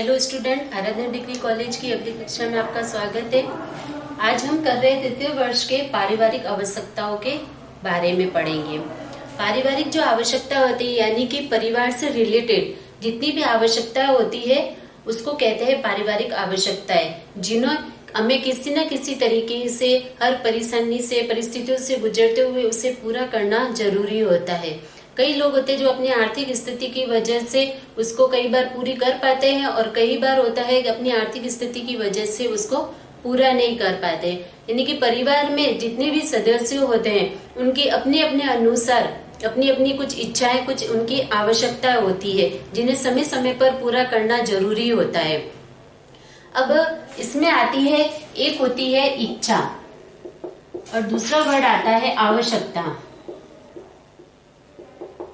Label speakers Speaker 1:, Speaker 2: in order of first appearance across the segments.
Speaker 1: Hello student, आराधना degree college की अगली कक्षा में आपका स्वागत है। आज हम कर रहे तृतीय वर्ष के पारिवारिक आवश्यकताओं के बारे में पढ़ेंगे। पारिवारिक जो आवश्यकता होती है यानी कि परिवार से रिलेटेड जितनी भी आवश्यकता होती है उसको कहते हैं पारिवारिक आवश्यकताएं, जिन्हें हमें किसी न किसी तरीके से हर परेशानी से परिस्थितियों से गुजरते हुए उसे पूरा करना जरूरी होता है। कई लोग होते हैं जो अपनी आर्थिक स्थिति की वजह से उसको कई बार पूरी कर पाते हैं और कई बार होता है कि अपनी आर्थिक स्थिति की वजह से उसको पूरा नहीं कर पाते। यानी कि परिवार में जितने भी सदस्य होते हैं उनकी अपने अपने अनुसार अपनी अपनी कुछ इच्छाएं, कुछ उनकी आवश्यकता होती है जिन्हें समय समय पर पूरा करना जरूरी होता है। अब इसमें आती है, एक होती है इच्छा और दूसरा वर्ड आता है आवश्यकता।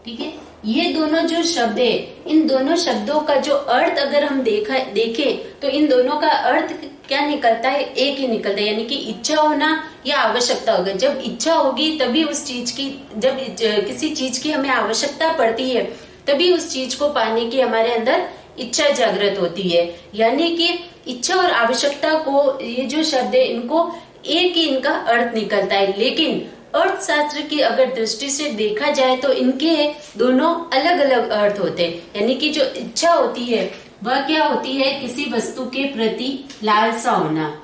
Speaker 1: ठीक है, ये दोनों जो शब्द है, इन दोनों शब्दों का जो अर्थ अगर हम देखें तो इन दोनों का अर्थ क्या निकलता है? एक ही निकलता है, यानी कि इच्छा होना या आवश्यकता होगा। जब इच्छा होगी तभी उस चीज की, जब किसी चीज की हमें आवश्यकता पड़ती है तभी उस चीज को पाने की हमारे अंदर इच्छा जागृत होती है। यानी कि इच्छा और आवश्यकता को, ये जो शब्द है, इनको एक ही इनका अर्थ निकलता है, लेकिन अर्थशास्त्र की अगर दृष्टि से देखा जाए तो इनके दोनों अलग अलग अर्थ होते हैं। यानी कि जो इच्छा होती है वह क्या होती है? किसी वस्तु के प्रति लालसा होना।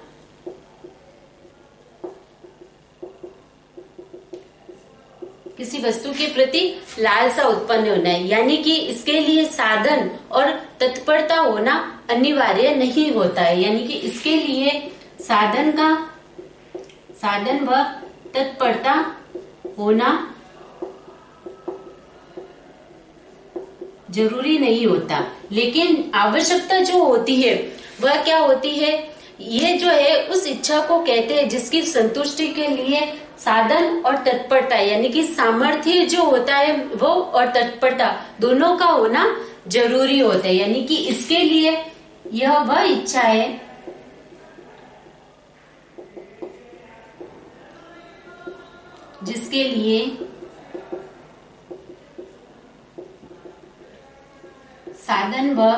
Speaker 1: किसी वस्तु के प्रति लालसा उत्पन्न होना है, यानी कि इसके लिए साधन और तत्परता होना अनिवार्य नहीं होता है। यानी कि इसके लिए साधन व तत्परता होना जरूरी नहीं होता, लेकिन आवश्यकता जो होती है वह क्या होती है? ये जो है उस इच्छा को कहते हैं जिसकी संतुष्टि के लिए साधन और तत्परता, यानी कि सामर्थ्य जो होता है वो और तत्परता दोनों का होना जरूरी होता है। यानी कि इसके लिए यह वह इच्छा है जिसके लिए साधन व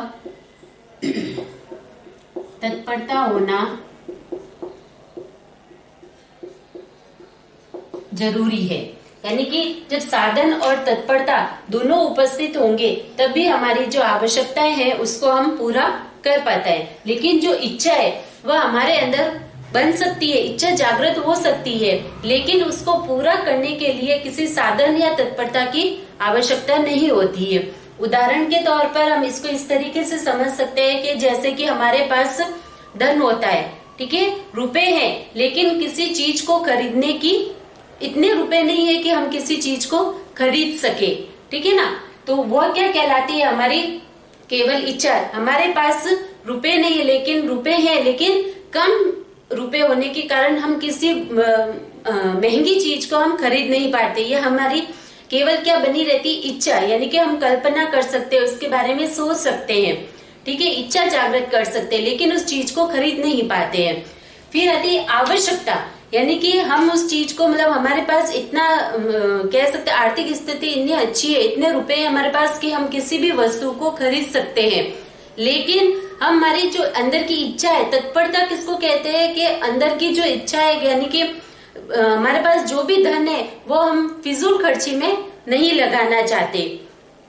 Speaker 1: तत्परता होना जरूरी है। यानी कि जब साधन और तत्परता दोनों उपस्थित होंगे तभी हमारी जो आवश्यकताएं हैं उसको हम पूरा कर पाते हैं। लेकिन जो इच्छा है वह हमारे अंदर बन सकती है, इच्छा जागृत हो सकती है, लेकिन उसको पूरा करने के लिए किसी साधन या तत्परता की आवश्यकता नहीं होती है। उदाहरण के तौर पर हम इसको इस तरीके से समझ सकते हैं कि जैसे कि हमारे पास धन होता है, ठीक है, रुपए हैं, लेकिन किसी चीज को खरीदने की इतने रुपए नहीं है कि हम किसी चीज को खरीद सके, ठीक है ना। तो वो क्या कहलाती है? हमारी केवल इच्छा। हमारे पास रुपए नहीं है, लेकिन रुपए है, लेकिन कम रुपए होने के कारण हम किसी महंगी चीज को हम खरीद नहीं पाते। ये हमारी केवल क्या बनी रहती? इच्छा। यानी कि हम कल्पना कर सकते हैं, उसके बारे में सोच सकते हैं, ठीक है, इच्छा जागृत कर सकते हैं, लेकिन उस चीज को खरीद नहीं पाते हैं। फिर आती है आवश्यकता, यानी कि हम उस चीज को, मतलब हमारे पास इतना कह सकते हैं आर्थिक स्थिति इतनी अच्छी है, इतने रुपए है हमारे पास कि हम किसी भी वस्तु को खरीद सकते हैं, लेकिन हमारी जो अंदर की इच्छा है, तत्परता किसको कहते हैं? कि अंदर की जो इच्छा है, यानी कि हमारे पास जो भी धन है वो हम फिजूल खर्ची में नहीं लगाना चाहते,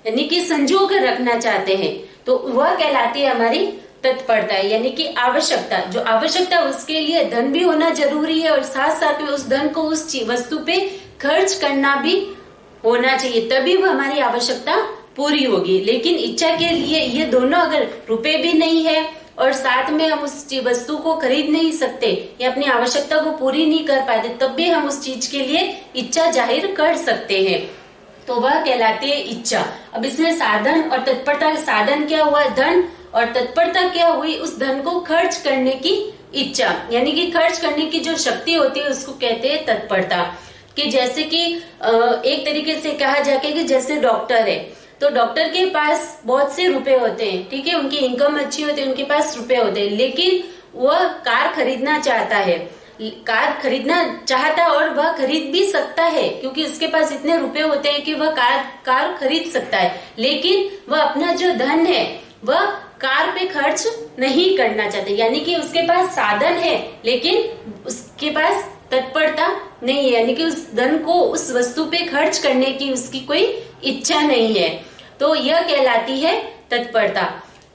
Speaker 1: यानी कि संजो कर रखना चाहते हैं, तो वह कहलाती है हमारी तत्परता, यानी कि आवश्यकता। जो आवश्यकता उसके लिए धन भी होना जरूरी है और साथ साथ में उस धन को उस वस्तु पे खर्च करना भी होना चाहिए, तभी वो हमारी आवश्यकता पूरी होगी। लेकिन इच्छा के लिए ये दोनों, अगर रुपए भी नहीं है और साथ में हम उस वस्तु को खरीद नहीं सकते या अपनी आवश्यकता को पूरी नहीं कर पाते, तब भी हम उस चीज के लिए इच्छा जाहिर कर सकते हैं, तो वह कहलाती है इच्छा। अब इसमें साधन और तत्परता, साधन क्या हुआ? धन, और तत्परता क्या हुई? उस धन को खर्च करने की इच्छा, यानी कि खर्च करने की जो शक्ति होती है उसको कहते हैं तत्परता। कि जैसे कि एक तरीके से कहा जाए कि जैसे डॉक्टर है, तो डॉक्टर के पास बहुत से रुपए होते हैं, ठीक है, उनकी इनकम अच्छी होती है, उनके पास रुपए होते हैं, लेकिन वह कार खरीदना चाहता है, और वह खरीद भी सकता है क्योंकि उसके पास इतने रुपए होते हैं कि वह कार खरीद सकता है, लेकिन वह अपना जो धन है वह कार पे खर्च नहीं करना चाहते, यानी कि उसके पास साधन है लेकिन उसके पास तत्परता नहीं है, यानी कि उस धन को उस वस्तु पे खर्च करने की उसकी कोई इच्छा नहीं है, तो यह कहलाती है तत्परता।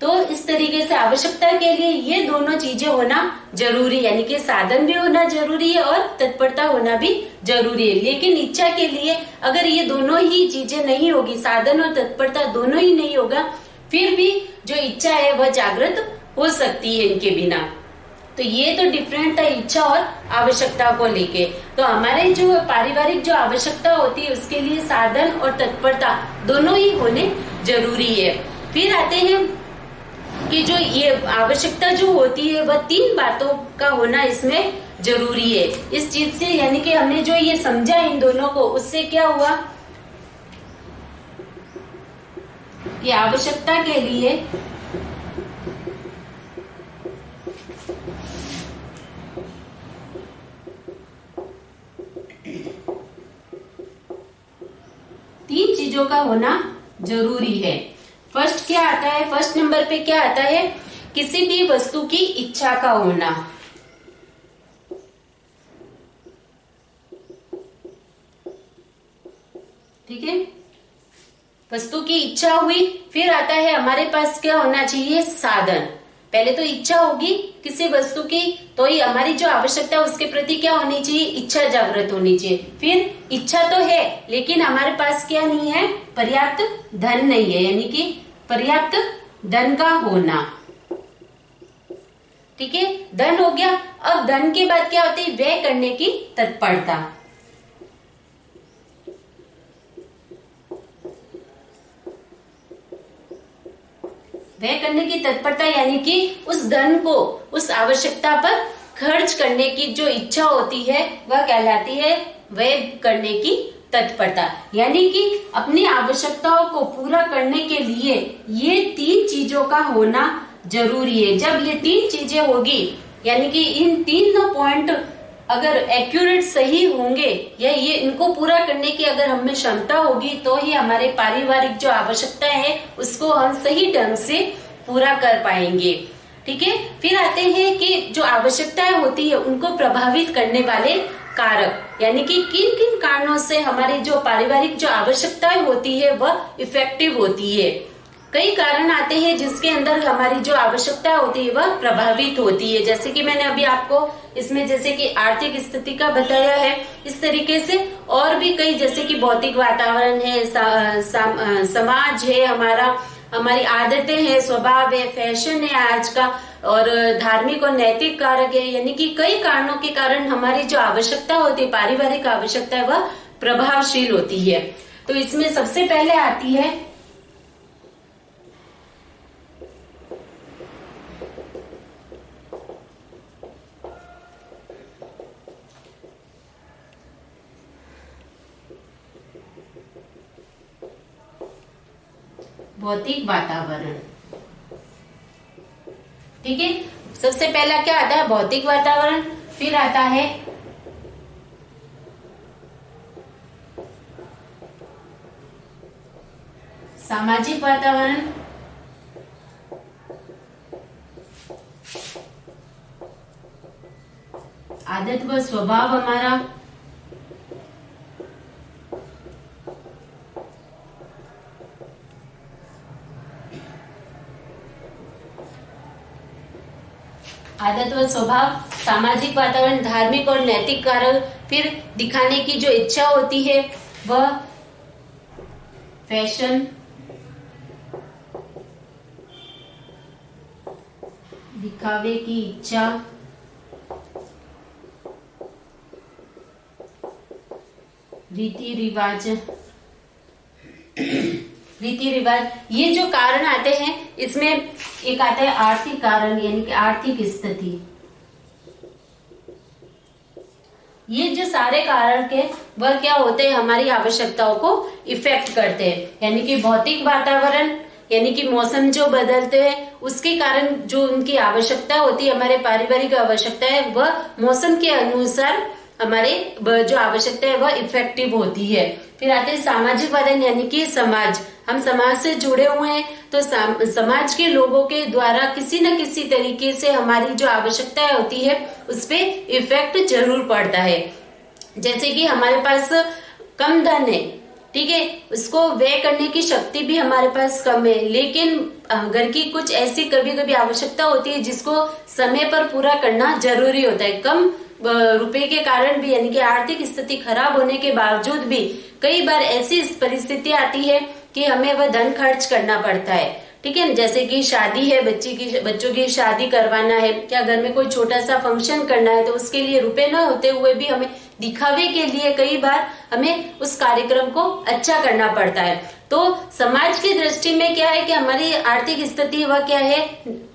Speaker 1: तो इस तरीके से आवश्यकता के लिए ये दोनों चीजें होना जरूरी, यानी कि साधन भी होना जरूरी है और तत्परता होना भी जरूरी है। लेकिन इच्छा के लिए अगर ये दोनों ही चीजें नहीं होगी, साधन और तत्परता दोनों ही नहीं होगा, फिर भी जो इच्छा है वह जागृत हो सकती है इनके बिना। तो ये तो डिफरेंट है इच्छा और आवश्यकता को लेके। तो हमारे जो पारिवारिक जो आवश्यकता होती है उसके लिए साधन और तत्परता दोनों ही होने जरूरी है। फिर आते हैं कि जो ये आवश्यकता जो होती है वह 3 बातों का होना इसमें जरूरी है। इस चीज से, यानी कि हमने जो ये समझा इन दोनों को, उससे क्या हुआ कि आवश्यकता के लिए तीन चीजों का होना जरूरी है। फर्स्ट क्या आता है, फर्स्ट नंबर पे क्या आता है, किसी भी वस्तु की इच्छा का होना। ठीक है, वस्तु की इच्छा हुई, फिर आता है हमारे पास क्या होना चाहिए, साधन। पहले तो इच्छा होगी किसी वस्तु की, तो ही हमारी जो आवश्यकता है उसके प्रति क्या होनी चाहिए, इच्छा जागृत होनी चाहिए। फिर इच्छा तो है लेकिन हमारे पास क्या नहीं है, पर्याप्त धन नहीं है, यानी कि पर्याप्त धन का होना। ठीक है, धन हो गया। अब धन के बाद क्या होती है, व्यय करने की तत्परता। व्यय करने की तत्परता यानी कि उस धन को उस आवश्यकता पर खर्च करने की जो इच्छा होती है वह कहलाती है व्यय करने की तत्परता। यानी कि अपनी आवश्यकताओं को पूरा करने के लिए ये 3 चीजों का होना जरूरी है। जब ये 3 चीजें होगी, यानी कि इन 3 पॉइंट अगर एक्यूरेट सही होंगे या ये इनको पूरा करने की अगर हमें क्षमता होगी, तो ही हमारे पारिवारिक जो आवश्यकता है उसको हम सही ढंग से पूरा कर पाएंगे। ठीक है, फिर आते हैं कि जो आवश्यकताएं होती है उनको प्रभावित करने वाले कारक, यानी कि किन किन कारणों से हमारी जो पारिवारिक जो आवश्यकताएं होती है वह इफेक्टिव होती है। कई कारण आते हैं जिसके अंदर हमारी जो आवश्यकता होती है वह प्रभावित होती है। जैसे कि मैंने अभी आपको इसमें जैसे कि आर्थिक स्थिति का बताया है, इस तरीके से और भी कई, जैसे कि भौतिक वातावरण है, समाज है हमारा, हमारी आदतें हैं, स्वभाव है, फैशन है आज का, और धार्मिक और नैतिक कारक है। यानी कि कई कारणों के कारण हमारी जो आवश्यकता होती है, पारिवारिक आवश्यकता है, वह प्रभावशील होती है। तो इसमें सबसे पहले आती है भौतिक वातावरण। ठीक है, सबसे पहला क्या आता है, भौतिक वातावरण। फिर आता है सामाजिक वातावरण, आदत व स्वभाव हमारा, आदत व स्वभाव, सामाजिक वातावरण, धार्मिक और नैतिक कारक, फिर दिखाने की जो इच्छा होती है वह फैशन, दिखावे की इच्छा, रीति रिवाज, ये जो कारण आते हैं इसमें एक आता है आर्थिक कारण, यानी कि आर्थिक स्थिति। ये जो सारे कारण के वह क्या होते हैं, हमारी आवश्यकताओं को इफेक्ट करते हैं। यानी कि भौतिक वातावरण, यानी कि मौसम जो बदलते हैं उसके कारण जो उनकी आवश्यकता होती है, हमारे पारिवारिक आवश्यकता है, वह मौसम के अनुसार हमारे जो आवश्यकता है वह इफेक्टिव होती है। फिर आते हैं सामाजिक वातावरण यानी कि समाज। हम समाज से जुड़े हुए हैं तो समाज के लोगों के द्वारा किसी न किसी तरीके से हमारी जो आवश्यकताएं होती है उस पे इफेक्ट जरूर पड़ता है। जैसे कि हमारे पास कम धन है, ठीक है, उसको व्यय करने की शक्ति भी हमारे पास कम है, लेकिन घर की कुछ ऐसी कभी कभी आवश्यकता होती है जिसको समय पर पूरा करना जरूरी होता है। कम रुपए के कारण भी यानी कि आर्थिक स्थिति खराब होने के बावजूद भी कई बार ऐसी परिस्थिति आती है कि हमें वह धन खर्च करना पड़ता है, ठीक है। जैसे कि शादी है, बच्चों की शादी करवाना है, क्या घर में कोई छोटा सा फंक्शन करना है, तो उसके लिए रुपए न होते हुए भी हमें दिखावे के लिए कई बार हमें उस कार्यक्रम को अच्छा करना पड़ता है। तो समाज की दृष्टि में क्या है कि हमारी आर्थिक स्थिति वह क्या है,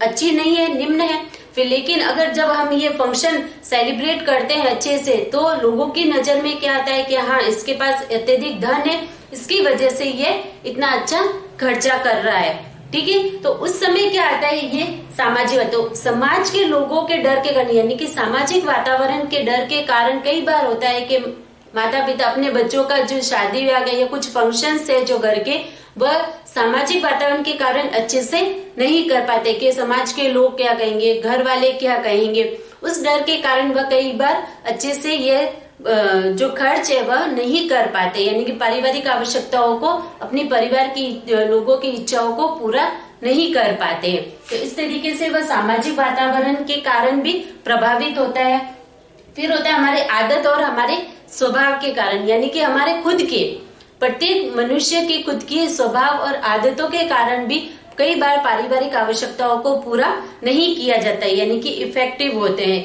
Speaker 1: अच्छी नहीं है, निम्न है। फिर लेकिन अगर जब हम ये फंक्शन सेलिब्रेट करते हैं अच्छे से, तो लोगों की नजर में क्या आता है कि हाँ, इसके पास अत्यधिक धन है, इसकी वजह से ये इतना अच्छा खर्चा कर रहा है, ठीक है। तो उस समय क्या आता है, ये सामाजिक, तो समाज के लोगों के डर के कारण यानी कि सामाजिक वातावरण के डर के कारण कई बार होता है कि माता पिता अपने बच्चों का जो शादी ब्याह या कुछ फंक्शन है जो घर के, वह सामाजिक वातावरण के कारण अच्छे से नहीं कर पाते कि समाज के लोग क्या कहेंगे, घर वाले क्या कहेंगे। उस डर के कारण वह कई बार अच्छे से ये जो खर्च है वह नहीं कर पाते, यानी कि पारिवारिक आवश्यकताओं को, अपनी परिवार की लोगों की इच्छाओं को पूरा नहीं कर पाते। तो इस तरीके से वह सामाजिक वातावरण के कारण भी प्रभावित होता है। फिर होता है हमारे आदत और हमारे स्वभाव के कारण, यानी कि हमारे खुद के, प्रत्येक मनुष्य की खुद की स्वभाव और आदतों के कारण भी कई बार पारिवारिक आवश्यकताओं को पूरा नहीं किया जाता है, यानी कि इफेक्टिव होते हैं।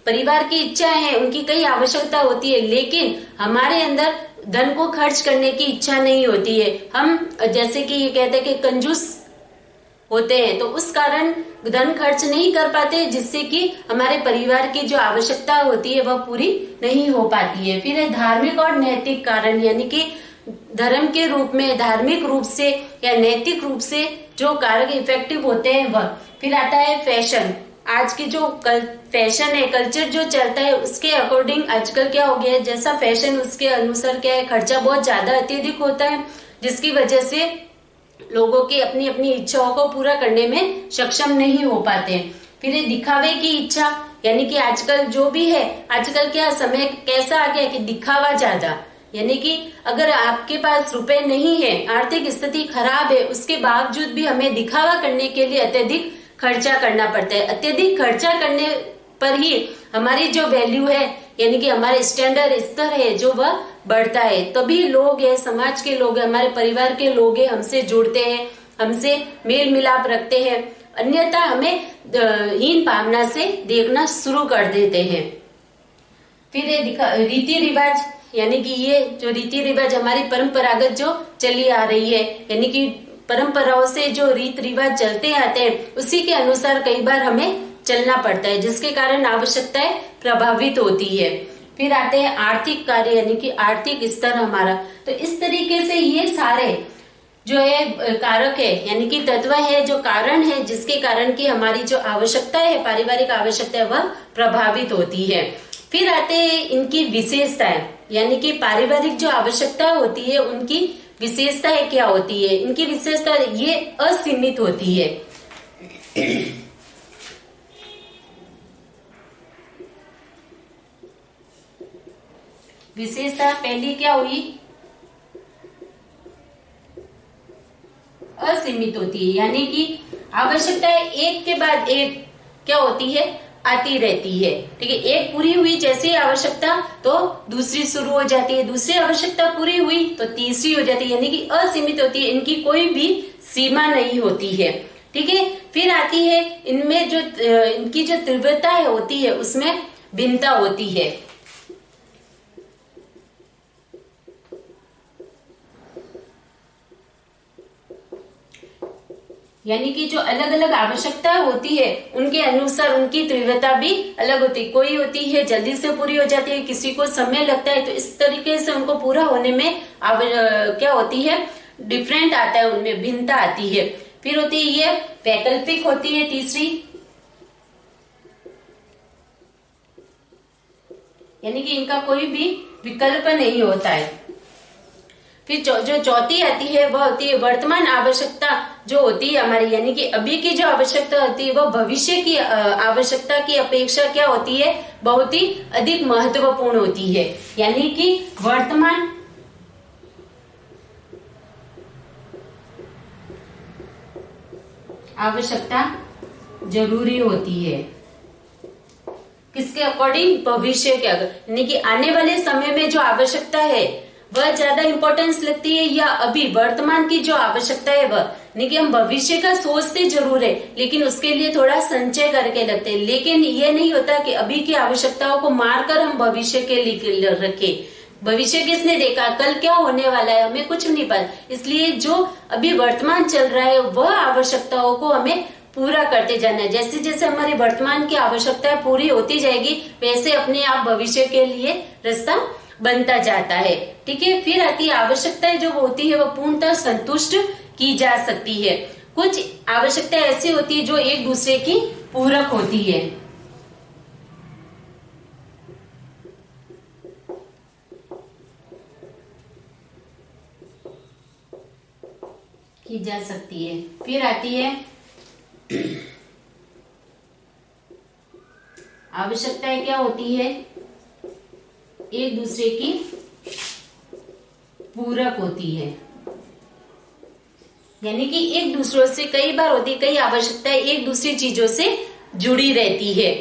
Speaker 1: परिवार की इच्छाएं हैं, उनकी कई आवश्यकता होती है, लेकिन हमारे अंदर धन को खर्च करने की इच्छा नहीं होती है। हम जैसे कि ये कहते हैं कि कंजूस होते हैं, तो उस कारण धन खर्च नहीं कर पाते, जिससे कि हमारे परिवार की जो आवश्यकता होती है वह पूरी नहीं हो पाती है। फिर है धार्मिक और नैतिक कारण, यानी कि धर्म के रूप में, धार्मिक रूप से या नैतिक रूप से जो कारक इफेक्टिव होते हैं वह। फिर आता है फैशन। आज की जो फैशन है, कल्चर जो चलता है, उसके अकॉर्डिंग आजकल क्या हो गया है, जैसा फैशन उसके अनुसार क्या है, खर्चा बहुत ज्यादा अत्यधिक होता है, जिसकी वजह से लोगों की अपनी अपनी इच्छाओं को पूरा करने में सक्षम नहीं हो पाते। फिर ये दिखावे की इच्छा, यानी कि आजकल जो भी है, आजकल क्या समय कैसा आ गया कि दिखावा ज्यादा, यानी कि अगर आपके पास रुपए नहीं है, आर्थिक स्थिति खराब है, उसके बावजूद भी हमें दिखावा करने के लिए अत्यधिक खर्चा करना पड़ता है। अत्यधिक खर्चा करने पर ही हमारी जो वैल्यू है, यानी कि हमारे स्टैंडर्ड स्तर है जो वह बढ़ता है, तभी लोग है, समाज के लोग है, हमारे परिवार के लोग है, हमसे जुड़ते हैं, हमसे मेल मिलाप रखते हैं, अन्यथा हमें हीन भावना से देखना शुरू कर देते हैं। फिर रीति रिवाज, यानी कि ये जो रीति रिवाज हमारी परंपरागत जो चली आ रही है, यानी कि परंपराओं से जो रीत रिवाज चलते आते हैं, उसी के अनुसार कई बार हमें चलना पड़ता है, जिसके कारण आवश्यकताएं प्रभावित होती है। फिर आते हैं आर्थिक कार्य, यानी कि आर्थिक स्तर हमारा। तो इस तरीके से ये सारे जो है कारक है, यानी कि तत्व है, जो कारण है, जिसके कारण की हमारी जो आवश्यकता है, पारिवारिक आवश्यकता है, वह प्रभावित होती है। फिर आते हैं इनकी विशेषताएं, यानी कि पारिवारिक जो आवश्यकता होती है उनकी विशेषताएं क्या होती है। इनकी विशेषता ये असीमित होती है। विशेषता पहली क्या हुई, असीमित होती है, यानी कि आवश्यकताएं एक के बाद एक क्या होती है, आती रहती है, ठीक है। एक पूरी हुई जैसे आवश्यकता तो दूसरी शुरू हो जाती है, दूसरी आवश्यकता पूरी हुई तो तीसरी हो जाती है, यानी कि असीमित होती है, इनकी कोई भी सीमा नहीं होती है, ठीक है। फिर आती है इनमें जो इनकी जो तीव्रता होती है उसमें भिन्नता होती है, यानी कि जो अलग अलग आवश्यकता होती है उनके अनुसार उनकी तीव्रता भी अलग होती है। कोई होती है जल्दी से पूरी हो जाती है, किसी को समय लगता है, तो इस तरीके से उनको पूरा होने में क्या होती है, डिफरेंट आता है, उनमें भिन्नता आती है। फिर होती है ये वैकल्पिक होती है तीसरी, यानी कि इनका कोई भी विकल्प नहीं होता है। फिर जो चौथी आती है वह होती है वर्तमान आवश्यकता जो होती है हमारी, यानी कि अभी की जो आवश्यकता होती है वह भविष्य की आवश्यकता की अपेक्षा क्या होती है, बहुत ही अधिक महत्वपूर्ण होती है। यानी कि वर्तमान आवश्यकता जरूरी होती है किसके अकॉर्डिंग, भविष्य के अगर, यानी कि आने वाले समय में जो आवश्यकता है वह ज्यादा इंपॉर्टेंस लगती है या अभी वर्तमान की जो आवश्यकता है वह, यानी कि हम भविष्य का सोचते जरूर है लेकिन उसके लिए थोड़ा संचय करके लगते हैं। लेकिन ये नहीं होता कि अभी की आवश्यकताओं को मारकर हम भविष्य के लिए रखे। भविष्य किसने देखा, कल क्या होने वाला है हमें कुछ नहीं पता, इसलिए जो अभी वर्तमान चल रहा है वह आवश्यकताओं को हमें पूरा करते जाना है। जैसे जैसे हमारी वर्तमान की आवश्यकताएं पूरी होती जाएगी वैसे अपने आप भविष्य के लिए रास्ता बनता जाता है। ठीक है, फिर आती है आवश्यकताएं जो होती है वह पूर्णतः संतुष्ट की जा सकती है। कुछ आवश्यकताएं ऐसी होती है जो एक दूसरे की पूरक होती है, की जा सकती है। फिर आती है आवश्यकताएं क्या होती है, एक दूसरे की पूरक होती है, यानी कि एक दूसरों से कई बार होती है, कई आवश्यकताएं एक दूसरी चीजों से जुड़ी रहती है।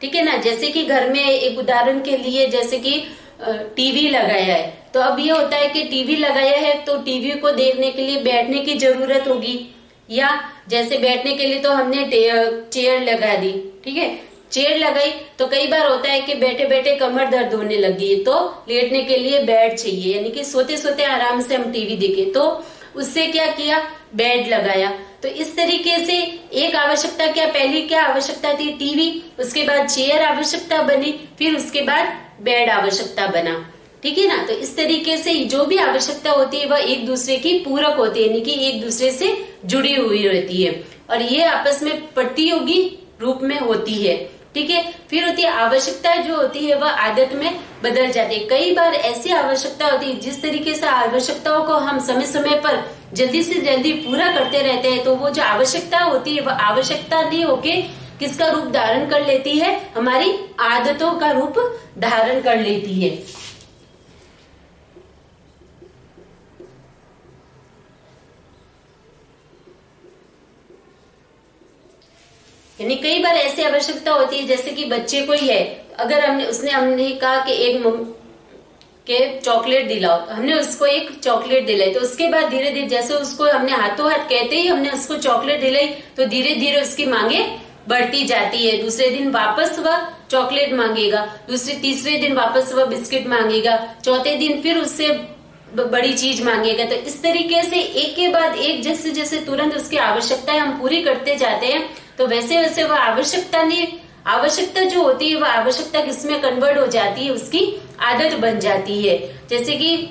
Speaker 1: ठीक है ना, जैसे कि घर में एक उदाहरण के लिए जैसे कि टीवी लगाया है, तो अब ये होता है कि टीवी लगाया है तो टीवी को देखने के लिए बैठने की जरूरत होगी, या जैसे बैठने के लिए तो हमने चेयर लगा दी। ठीक है, चेयर लगाई तो कई बार होता है कि बैठे बैठे कमर दर्द होने लगी तो लेटने के लिए बेड चाहिए, यानी कि सोते सोते आराम से हम टीवी देखे तो उससे क्या किया, बेड लगाया। तो इस तरीके से एक आवश्यकता क्या, पहली क्या आवश्यकता थी, टीवी, उसके बाद चेयर आवश्यकता बनी, फिर उसके बाद बेड आवश्यकता बना। ठीक है ना, तो इस तरीके से जो भी आवश्यकता होती है वह एक दूसरे की पूरक होती है, यानी कि एक दूसरे से जुड़ी हुई रहती है और ये आपस में प्रतियोगी रूप में होती है। ठीक है, फिर होती है आवश्यकता जो होती है वह आदत में बदल जाती है। कई बार ऐसी आवश्यकता होती है जिस तरीके से आवश्यकताओं को हम समय समय पर जल्दी से जल्दी पूरा करते रहते हैं तो वो जो आवश्यकता होती है वह आवश्यकता नहीं होके किसका रूप धारण कर लेती है, हमारी आदतों का रूप धारण कर लेती है। यानी कई बार ऐसी आवश्यकता होती है जैसे कि बच्चे को ही है, अगर हमने कहा कि के चॉकलेट दिलाओ, तो हमने उसको एक चॉकलेट दिलाई, तो उसके बाद धीरे धीरे जैसे उसको हमने हाथों हाथ कहते ही हमने उसको चॉकलेट दिलाई तो धीरे धीरे उसकी मांगे बढ़ती जाती है। दूसरे दिन वापस वह चॉकलेट मांगेगा, तीसरे दिन वापस वह बिस्किट मांगेगा, चौथे दिन फिर उससे बड़ी चीज मांगेगा। तो इस तरीके से एक के बाद एक जैसे जैसे तुरंत उसकी आवश्यकताएं हम पूरी करते जाते हैं तो वैसे वैसे वह आवश्यकता जो होती है वह आवश्यकता किसमें कन्वर्ट हो जाती है, उसकी आदत बन जाती है। जैसे कि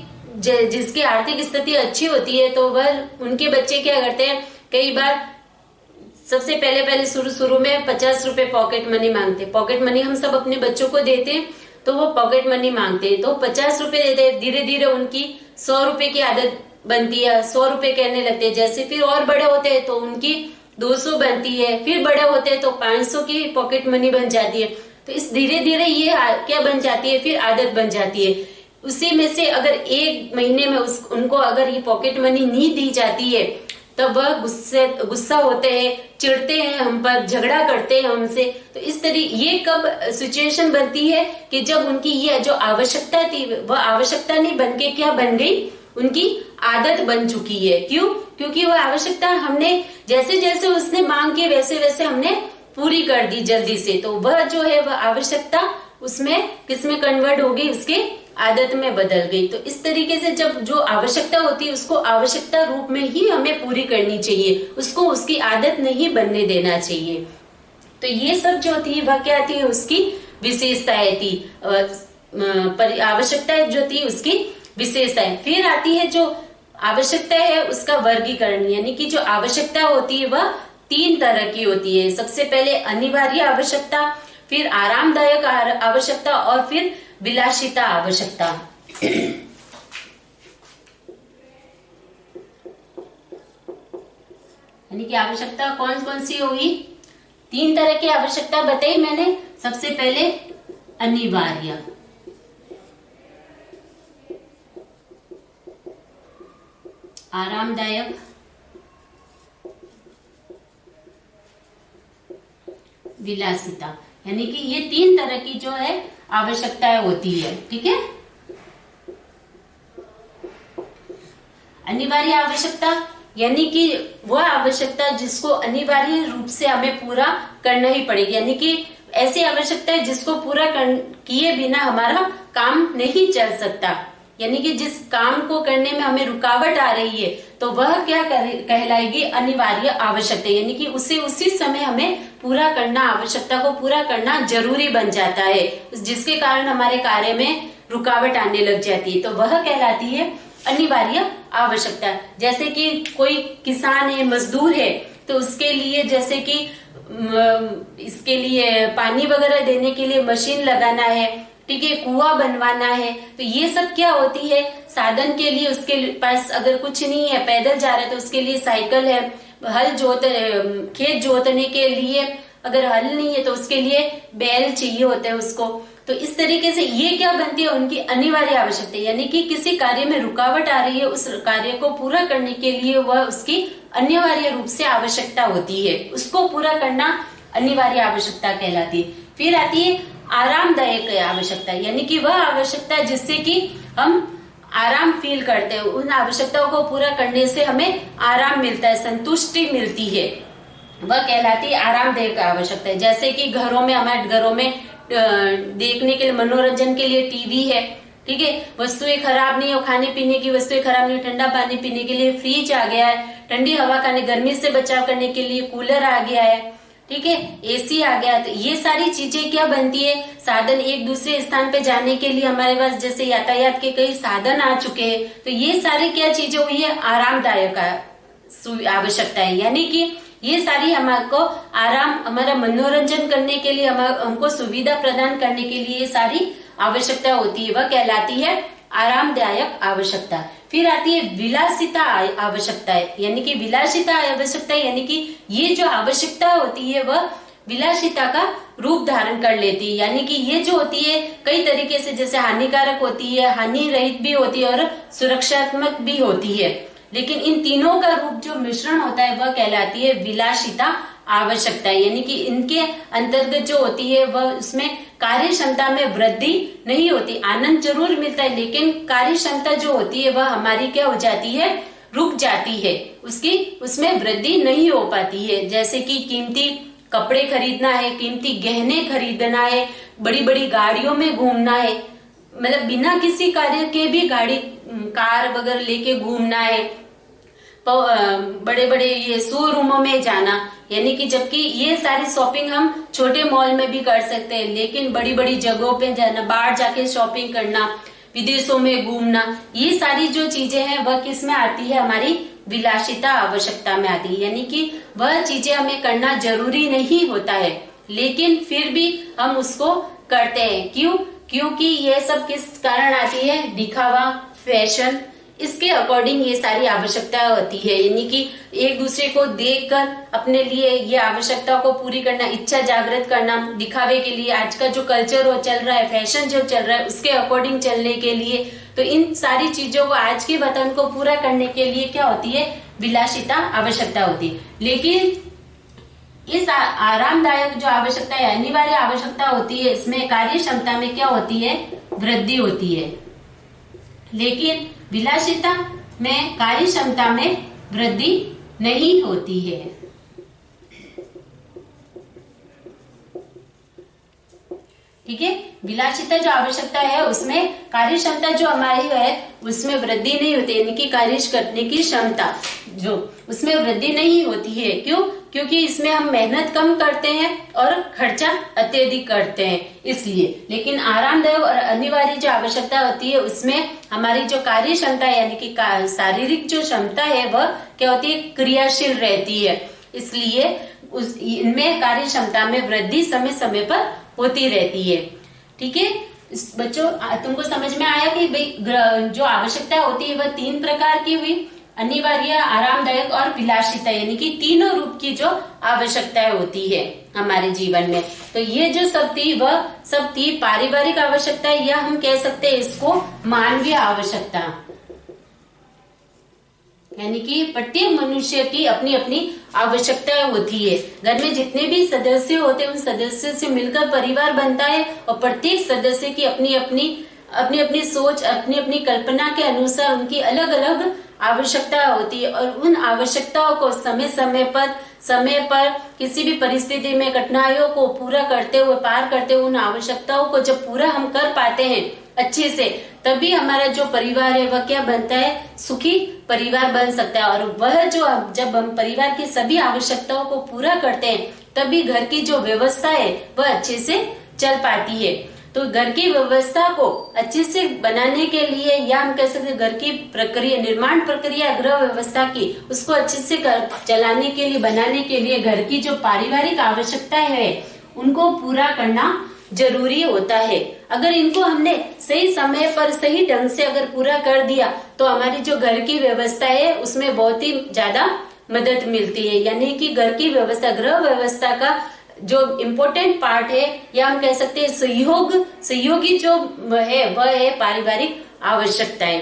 Speaker 1: जिसकी आर्थिक स्थिति अच्छी होती है तो वह उनके बच्चे क्या करते हैं, कई बार सबसे पहले शुरू में 50 रुपए पॉकेट मनी मांगते। पॉकेट मनी हम सब अपने बच्चों को देते हैं तो वो पॉकेट मनी मांगते हैं तो 50 रुपए देते हैं, धीरे धीरे उनकी 100 रुपए की आदत बनती है, 100 रुपए कहने लगते हैं। जैसे फिर और बड़े होते हैं तो उनकी 200 बनती है, फिर बड़े होते हैं तो 500 की पॉकेट मनी बन जाती है। तो इस धीरे धीरे ये क्या बन जाती है, फिर आदत बन जाती है। उसी में से अगर एक महीने में उनको अगर ये पॉकेट मनी नहीं दी जाती है तब वह गुस्सा होते हैं, चिढ़ते हैं हम पर, झगड़ा करते हैं हमसे। तो इस तरह ये कब सिचुएशन बनती है कि जब उनकी ये जो आवश्यकता थी वह आवश्यकता नहीं बन के क्या बन गई, उनकी आदत बन चुकी है। क्यों? क्योंकि वह आवश्यकता हमने जैसे जैसे उसने मांग की वैसे वैसे हमने पूरी कर दी जल्दी से, तो वह जो है वह आवश्यकता उसमें किसमें कन्वर्ट हो गई, उसके आदत में बदल गई। तो इस तरीके से जब जो आवश्यकता होती है उसको आवश्यकता रूप में ही हमें पूरी करनी चाहिए, उसको उसकी आदत नहीं बनने देना चाहिए। तो ये सब जो थी वह क्या थी, उसकी विशेषताएं थी, आवश्यकताएं जो थी उसकी विशेषताएं। फिर आती है जो आवश्यकता है उसका वर्गीकरण, यानी कि जो आवश्यकता होती है वह 3 तरह की होती है। सबसे पहले अनिवार्य आवश्यकता, फिर आरामदायक आवश्यकता और फिर विलासिता आवश्यकता। यानी कि आवश्यकता कौन कौन सी होगी? 3 तरह की आवश्यकता बताई मैंने। सबसे पहले अनिवार्य, आरामदायक, विलासिता, यानी कि ये 3 तरह की जो है आवश्यकताएं होती है। ठीक है। अनिवार्य आवश्यकता यानी कि वह आवश्यकता जिसको अनिवार्य रूप से हमें पूरा करना ही पड़ेगी, यानी कि ऐसी आवश्यकता है जिसको पूरा किए बिना हमारा काम नहीं चल सकता, यानी कि जिस काम को करने में हमें रुकावट आ रही है तो वह क्या कहलाएगी? अनिवार्य आवश्यकता, यानी कि उसे उसी समय हमें पूरा करना, आवश्यकता को पूरा करना जरूरी बन जाता है, जिसके कारण हमारे कार्य में रुकावट आने लग जाती है, तो वह कहलाती है अनिवार्य आवश्यकता। जैसे कि कोई किसान है, मजदूर है, तो उसके लिए जैसे कि इसके लिए पानी वगैरह देने के लिए मशीन लगाना है, ठीक है, कुआं बनवाना है, तो ये सब क्या होती है? साधन के लिए उसके पास अगर कुछ नहीं है, पैदल जा रहा है तो उसके लिए साइकिल है, खेत जोतने के लिए अगर हल नहीं है तो उसके लिए बैल चाहिए होता है उसको। तो इस तरीके से ये क्या बनती है? उनकी अनिवार्य आवश्यकता, यानी कि किसी कार्य में रुकावट आ रही है, उस कार्य को पूरा करने के लिए वह उसकी अनिवार्य रूप से आवश्यकता होती है, उसको पूरा करना अनिवार्य आवश्यकता कहलाती है। फिर आती है आरामदायक आवश्यकता, यानी कि वह आवश्यकता जिससे कि हम आराम फील करते हैं, उन आवश्यकताओं को पूरा करने से हमें आराम मिलता है, संतुष्टि मिलती है, वह कहलाती है आरामदायक आवश्यकता। जैसे कि हमारे घरों में देखने के लिए, मनोरंजन के लिए टीवी है, ठीक है, वस्तुएं खराब नहीं हो, खाने पीने की वस्तुएं खराब नहीं, ठंडा पानी पीने के लिए फ्रिज आ गया है, ठंडी हवा खाने, गर्मी से बचाव करने के लिए कूलर आ गया है, ठीक है, एसी आ गया। तो ये सारी चीजें क्या बनती है? साधन, एक दूसरे स्थान पे जाने के लिए हमारे पास जैसे यातायात के कई साधन आ चुके हैं, तो ये सारी क्या चीजें हुई है? आरामदायक आवश्यकता है, यानी कि ये सारी हमको आराम, हमारा मनोरंजन करने के लिए, हमको सुविधा प्रदान करने के लिए ये सारी आवश्यकता होती है, वह कहलाती है आरामदायक आवश्यकता। फिर आती है विलासिता आवश्यकता, यानी कि विलासिता आवश्यकता, यानी कि ये जो आवश्यकता होती है वह विलासिता का रूप धारण कर लेती है, यानी कि ये जो होती है कई तरीके से, जैसे हानिकारक होती है, हानि रहित भी होती है और सुरक्षात्मक भी होती है, लेकिन इन तीनों का रूप जो मिश्रण होता है वह कहलाती है विलासिता आवश्यकता, यानी कि इनके अंतर्गत जो होती है वह उसमें कार्य क्षमता में वृद्धि नहीं होती, आनंद जरूर मिलता है, लेकिन कार्य क्षमता जो होती है वह हमारी क्या हो जाती है? रुक जाती है, उसमें वृद्धि नहीं हो पाती है। जैसे कि कीमती कपड़े खरीदना है, कीमती गहने खरीदना है, बड़ी बड़ी गाड़ियों में घूमना है, मतलब बिना किसी कार्य के भी कार वगैरह लेके घूमना है, बड़े बड़े ये शोरूमों में जाना, यानी कि जबकि ये सारी शॉपिंग हम छोटे मॉल में भी कर सकते हैं, लेकिन बड़ी बड़ी जगहों पे जाना, बाहर जाके शॉपिंग करना, विदेशों में घूमना, ये सारी जो चीजें हैं वह किस में आती है? हमारी विलासिता आवश्यकता में आती है, यानी कि वह चीजें हमें करना जरूरी नहीं होता है, लेकिन फिर भी हम उसको करते हैं। क्यों? क्योंकि ये सब किस कारण आती है? दिखावा, फैशन, इसके अकॉर्डिंग ये सारी आवश्यकता होती है, यानी कि एक दूसरे को देखकर अपने लिए ये आवश्यकता को पूरी करना, इच्छा जागृत करना, दिखावे के लिए, आज का जो कल्चर वो चल रहा है, फैशन जो चल रहा है उसके अकॉर्डिंग चलने के लिए, तो इन सारी चीजों को, आज के वतन को पूरा करने के लिए क्या होती है? विलासिता आवश्यकता होती है। लेकिन इस आरामदायक जो आवश्यकता है, अनिवार्य आवश्यकता होती है, इसमें कार्य क्षमता में क्या होती है? वृद्धि होती है, लेकिन विलासिता में कार्य क्षमता में वृद्धि नहीं होती है। ठीक है, विलासिता जो आवश्यकता है उसमें कार्य क्षमता जो हमारी है उसमें वृद्धि नहीं होती, यानी कि कार्य करने की क्षमता जो उसमें वृद्धि नहीं होती है। क्यों? क्योंकि इसमें हम मेहनत कम करते हैं और खर्चा अत्यधिक करते हैं, इसलिए। लेकिन आरामदायक और अनिवार्य जो आवश्यकता होती है उसमें हमारी जो कार्य क्षमता यानी कि शारीरिक जो क्षमता है वह क्या होती है? क्रियाशील रहती है, इसलिए इनमें कार्य क्षमता में वृद्धि समय समय पर होती रहती है। ठीक है बच्चों, तुमको समझ में आया कि भाई जो आवश्यकता होती है वह 3 प्रकार की हुई? अनिवार्य, आरामदायक और विलासिता, यानी कि तीनों रूप की जो आवश्यकताएं होती है हमारे जीवन में। तो ये जो सब थी वह सब थी पारिवारिक आवश्यकता, या हम कह सकते हैं इसको मानवीय आवश्यकता, यानी कि प्रत्येक मनुष्य की अपनी अपनी आवश्यकताएं होती है। घर में जितने भी सदस्य होते हैं उन सदस्यों से मिलकर परिवार बनता है, और प्रत्येक सदस्य की अपनी अपनी सोच, अपनी अपनी कल्पना के अनुसार उनकी अलग अलग आवश्यकता होती है, और उन आवश्यकताओं को समय पर किसी भी परिस्थिति में कठिनाइयों को पूरा करते हुए, पार करते हुए, उन आवश्यकताओं को जब पूरा हम कर पाते हैं अच्छे से, तभी हमारा जो परिवार है वह क्या बनता है, सुखी परिवार बन सकता है। और वह जो जब हम परिवार की सभी आवश्यकताओं को पूरा करते हैं तभी घर की जो व्यवस्था है वह अच्छे से चल पाती है। तो घर की व्यवस्था को अच्छे से बनाने के लिए, या हम कह सकते हैं घर की प्रक्रिया, निर्माण प्रक्रिया, गृह व्यवस्था की, उसको अच्छे से चलाने के लिए, बनाने के लिए घर की जो पारिवारिक आवश्यकताएं है उनको पूरा करना जरूरी होता है। अगर इनको हमने सही समय पर सही ढंग से अगर पूरा कर दिया तो हमारी जो घर की व्यवस्था है उसमें बहुत ही ज्यादा मदद मिलती है। यानी कि घर की व्यवस्था, गृह व्यवस्था का जो इम्पोर्टेंट पार्ट है, या हम कह सकते हैं सहयोगी जो है वह है पारिवारिक आवश्यकताएं।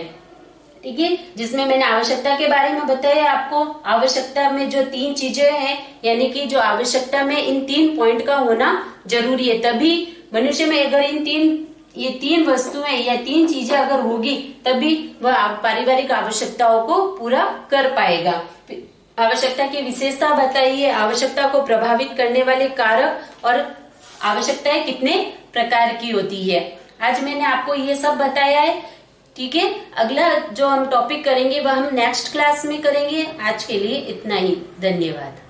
Speaker 1: ठीक है, जिसमें मैंने आवश्यकता के बारे में बताया आपको। आवश्यकता में जो 3 चीजें हैं, यानी कि जो आवश्यकता में इन 3 पॉइंट का होना जरूरी है, तभी मनुष्य में अगर ये 3 वस्तुएं या 3 चीजें अगर होगी तभी वह पारिवारिक आवश्यकताओं को पूरा कर पाएगा। आवश्यकता की विशेषता बताइए, आवश्यकता को प्रभावित करने वाले कारक, और आवश्यकताएं कितने प्रकार की होती है। आज मैंने आपको ये सब बताया है। ठीक है, अगला जो हम टॉपिक करेंगे वह हम नेक्स्ट क्लास में करेंगे। आज के लिए इतना ही, धन्यवाद।